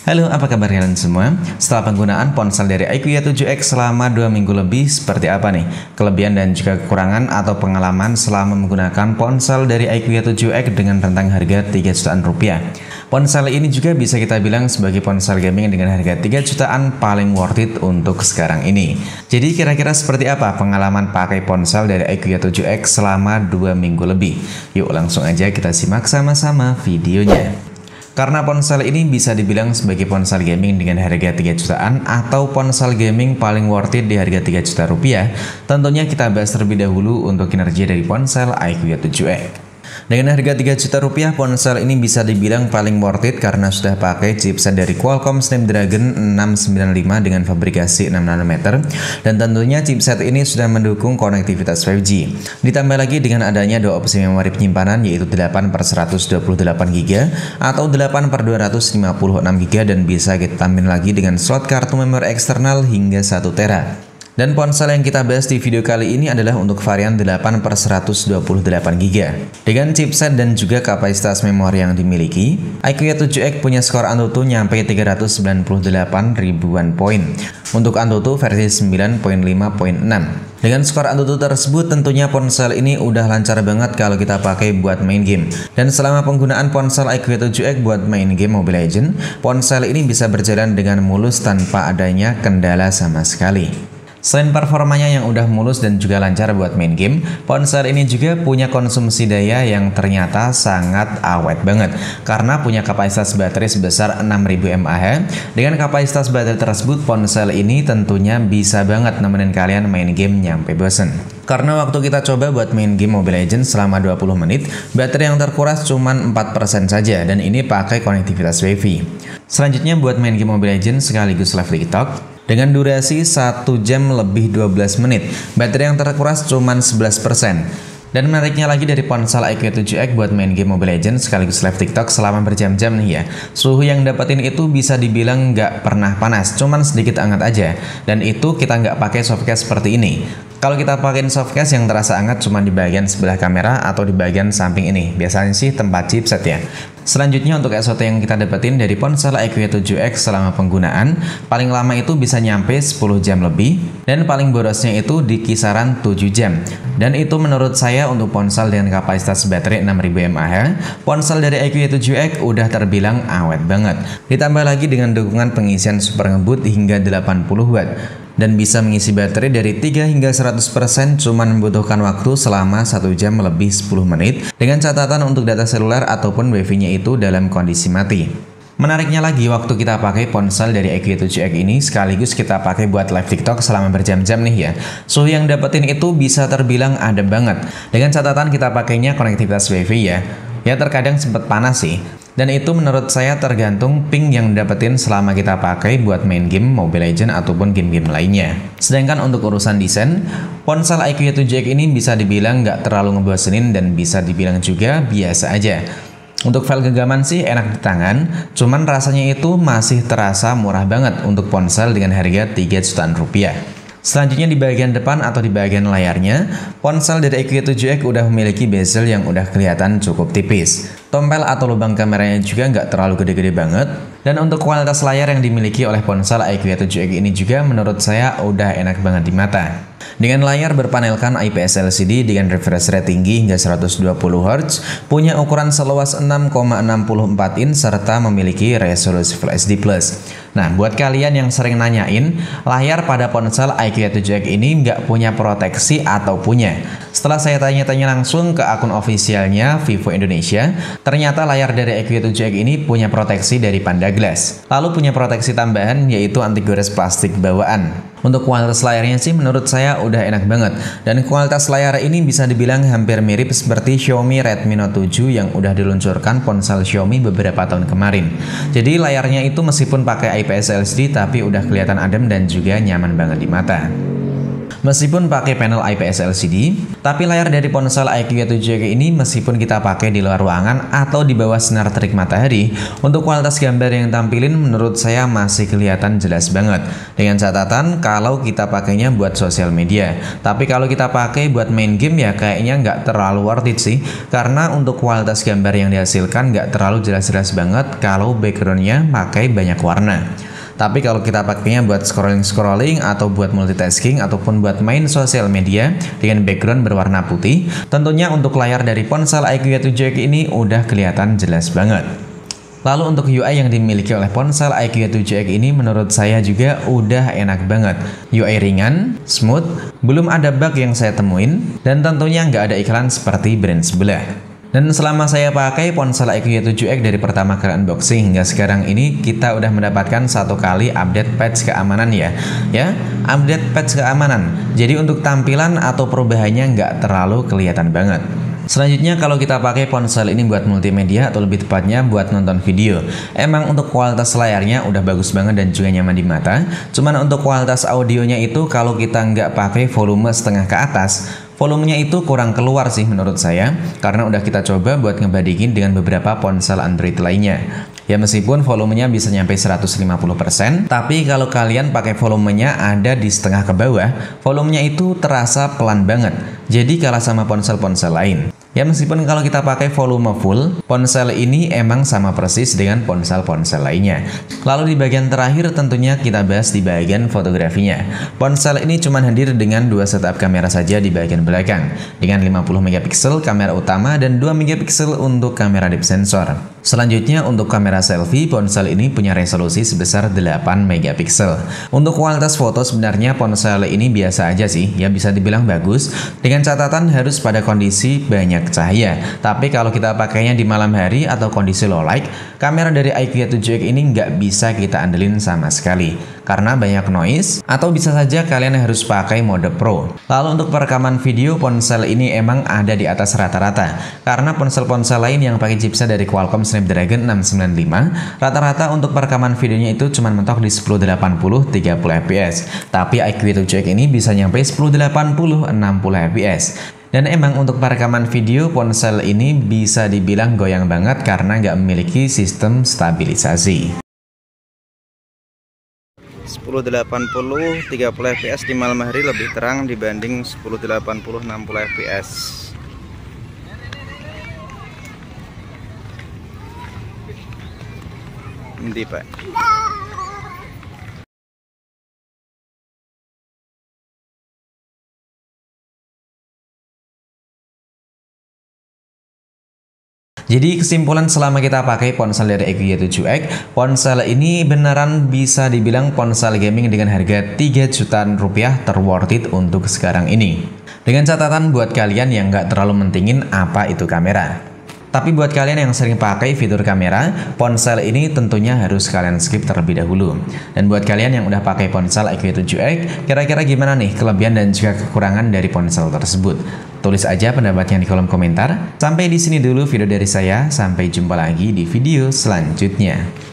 Halo, apa kabar kalian semua? Setelah penggunaan ponsel dari IQIA 7X selama 2 minggu lebih, seperti apa nih kelebihan dan juga kekurangan atau pengalaman selama menggunakan ponsel dari IQIA 7X dengan rentang harga 3 jutaan rupiah? Ponsel ini juga bisa kita bilang sebagai ponsel gaming dengan harga 3 jutaan paling worth it untuk sekarang ini. Jadi kira-kira seperti apa pengalaman pakai ponsel dari IQIA 7X selama 2 minggu lebih? Yuk langsung aja kita simak sama-sama videonya. Karena ponsel ini bisa dibilang sebagai ponsel gaming dengan harga 3 jutaan atau ponsel gaming paling worth it di harga 3 juta rupiah, tentunya kita bahas terlebih dahulu untuk kinerja dari ponsel IQIA 7X. Dengan harga 3 juta rupiah, ponsel ini bisa dibilang paling worth it karena sudah pakai chipset dari Qualcomm Snapdragon 695 dengan fabrikasi 6 nanometer, dan tentunya chipset ini sudah mendukung konektivitas 5G. Ditambah lagi dengan adanya dua opsi memori penyimpanan, yaitu 8/128 GB atau 8/256 GB, dan bisa kita tambahin lagi dengan slot kartu memori eksternal hingga 1 TB. Dan ponsel yang kita bahas di video kali ini adalah untuk varian 8/128 GB. Dengan chipset dan juga kapasitas memori yang dimiliki, IQIA 7X punya skor Antutu nyampe 398 ribuan poin. Untuk Antutu versi 9.5.6. Dengan skor Antutu tersebut, tentunya ponsel ini udah lancar banget kalau kita pakai buat main game. Dan selama penggunaan ponsel IQIA 7X buat main game Mobile Legends, ponsel ini bisa berjalan dengan mulus tanpa adanya kendala sama sekali. Selain performanya yang udah mulus dan juga lancar buat main game, ponsel ini juga punya konsumsi daya yang ternyata sangat awet banget karena punya kapasitas baterai sebesar 6000 mAh. Dengan kapasitas baterai tersebut, ponsel ini tentunya bisa banget nemenin kalian main game nyampe bosen. Karena waktu kita coba buat main game Mobile Legends selama 20 menit, baterai yang terkuras cuma 4% saja, dan ini pakai konektivitas WiFi. Selanjutnya buat main game Mobile Legends sekaligus live TikTok, dengan durasi 1 jam lebih 12 menit, baterai yang terkuras cuma 11%. Dan menariknya lagi dari ponsel IQIA 7X buat main game Mobile Legends sekaligus live TikTok selama berjam-jam nih ya, suhu yang dapetin itu bisa dibilang nggak pernah panas, cuman sedikit hangat aja. Dan itu kita nggak pakai softcase seperti ini. Kalau kita pakai softcase yang terasa hangat cuma di bagian sebelah kamera atau di bagian samping ini, biasanya sih tempat chipset ya. Selanjutnya untuk SOT yang kita dapetin dari ponsel IQIA 7X selama penggunaan, paling lama itu bisa nyampe 10 jam lebih, dan paling borosnya itu di kisaran 7 jam. Dan itu menurut saya untuk ponsel dengan kapasitas baterai 6000 mAh, ponsel dari IQIA 7X udah terbilang awet banget. Ditambah lagi dengan dukungan pengisian super ngebut hingga 80 Watt. Dan bisa mengisi baterai dari 3 hingga 100% cuman membutuhkan waktu selama 1 jam lebih 10 menit, dengan catatan untuk data seluler ataupun wifi-nya itu dalam kondisi mati. Menariknya lagi, waktu kita pakai ponsel dari IQIA 7X ini sekaligus kita pakai buat live TikTok selama berjam-jam nih ya, suhu yang dapetin itu bisa terbilang adem banget. Dengan catatan kita pakainya konektivitas WiFi ya. Ya terkadang sempat panas sih. Dan itu menurut saya tergantung ping yang dapetin selama kita pakai buat main game Mobile Legends ataupun game-game lainnya. Sedangkan untuk urusan desain, ponsel IQIA 7X ini bisa dibilang nggak terlalu ngebosenin dan bisa dibilang juga biasa aja. Untuk file genggaman sih enak di tangan, cuman rasanya itu masih terasa murah banget untuk ponsel dengan harga 3 jutaan rupiah. Selanjutnya di bagian depan atau di bagian layarnya, ponsel dari IQIA 7X udah memiliki bezel yang udah kelihatan cukup tipis. Tombol atau lubang kameranya juga nggak terlalu gede-gede banget. Dan untuk kualitas layar yang dimiliki oleh ponsel IQIA 7X ini juga menurut saya udah enak banget di mata. Dengan layar berpanelkan IPS LCD dengan refresh rate tinggi hingga 120 Hz, punya ukuran seluas 6,64 inch serta memiliki resolusi Full HD+. Nah, buat kalian yang sering nanyain, layar pada ponsel IQIA 7X ini nggak punya proteksi atau punya. Setelah saya tanya-tanya langsung ke akun ofisialnya Vivo Indonesia, ternyata layar dari IQIA 7X ini punya proteksi dari Panda Glass. Lalu punya proteksi tambahan yaitu anti gores plastik bawaan. Untuk kualitas layarnya sih menurut saya udah enak banget. Dan kualitas layar ini bisa dibilang hampir mirip seperti Xiaomi Redmi Note 7 yang udah diluncurkan ponsel Xiaomi beberapa tahun kemarin. Jadi layarnya itu meskipun pakai IPS LCD tapi udah kelihatan adem dan juga nyaman banget di mata. Meskipun pakai panel IPS LCD, tapi layar dari ponsel IQ 7X ini meskipun kita pakai di luar ruangan atau di bawah sinar terik matahari, untuk kualitas gambar yang tampilin menurut saya masih kelihatan jelas banget. Dengan catatan kalau kita pakainya buat sosial media. Tapi kalau kita pakai buat main game ya kayaknya nggak terlalu worth it sih. Karena untuk kualitas gambar yang dihasilkan nggak terlalu jelas-jelas banget kalau backgroundnya pakai banyak warna. Tapi kalau kita pakainya buat scrolling atau buat multitasking ataupun buat main sosial media dengan background berwarna putih, tentunya untuk layar dari ponsel IQ 7X ini udah kelihatan jelas banget. Lalu untuk UI yang dimiliki oleh ponsel IQ 7X ini menurut saya juga udah enak banget. UI ringan, smooth, belum ada bug yang saya temuin, dan tentunya nggak ada iklan seperti brand sebelah. Dan selama saya pakai ponsel IQ 7X dari pertama kali unboxing hingga sekarang ini, kita udah mendapatkan satu kali update patch keamanan ya, update patch keamanan. Jadi untuk tampilan atau perubahannya nggak terlalu kelihatan banget. Selanjutnya kalau kita pakai ponsel ini buat multimedia atau lebih tepatnya buat nonton video, emang untuk kualitas layarnya udah bagus banget dan juga nyaman di mata. Cuman untuk kualitas audionya itu kalau kita nggak pakai volume setengah ke atas, volumenya itu kurang keluar sih menurut saya, karena udah kita coba buat ngebandingin dengan beberapa ponsel Android lainnya. Ya meskipun volumenya bisa nyampe 150%, tapi kalau kalian pakai volumenya ada di setengah ke bawah, volumenya itu terasa pelan banget. Jadi kalah sama ponsel-ponsel lain. Ya meskipun kalau kita pakai volume full, ponsel ini emang sama persis dengan ponsel-ponsel lainnya. Lalu di bagian terakhir tentunya kita bahas di bagian fotografinya. Ponsel ini cuma hadir dengan dua setup kamera saja di bagian belakang, dengan 50 megapiksel kamera utama dan 2 megapiksel untuk kamera depth sensor. Selanjutnya untuk kamera selfie, ponsel ini punya resolusi sebesar 8 megapiksel. Untuk kualitas foto sebenarnya ponsel ini biasa aja sih, ya bisa dibilang bagus, dengan catatan harus pada kondisi banyak cahaya. Tapi kalau kita pakainya di malam hari atau kondisi low light, kamera dari IQ 7X ini nggak bisa kita andelin sama sekali karena banyak noise, atau bisa saja kalian harus pakai mode pro. Lalu untuk perekaman video, ponsel ini emang ada di atas rata-rata karena ponsel-ponsel lain yang pakai chipset dari Qualcomm Snapdragon 695 rata-rata untuk perekaman videonya itu cuma mentok di 1080 30 fps, tapi IQ 7X ini bisa nyampe 1080 60 fps. Dan emang untuk perekaman video, ponsel ini bisa dibilang goyang banget karena nggak memiliki sistem stabilisasi. 1080 30 fps di malam hari lebih terang dibanding 1080 60 fps. Nanti Pak. Jadi kesimpulan selama kita pakai ponsel dari IQ 7X, ponsel ini beneran bisa dibilang ponsel gaming dengan harga 3 jutaan rupiah terworth it untuk sekarang ini. Dengan catatan buat kalian yang nggak terlalu mentingin apa itu kamera. Tapi buat kalian yang sering pakai fitur kamera, ponsel ini tentunya harus kalian skip terlebih dahulu. Dan buat kalian yang udah pakai ponsel IQ 7X, kira-kira gimana nih kelebihan dan juga kekurangan dari ponsel tersebut? Tulis aja pendapatnya di kolom komentar. Sampai di sini dulu video dari saya, sampai jumpa lagi di video selanjutnya.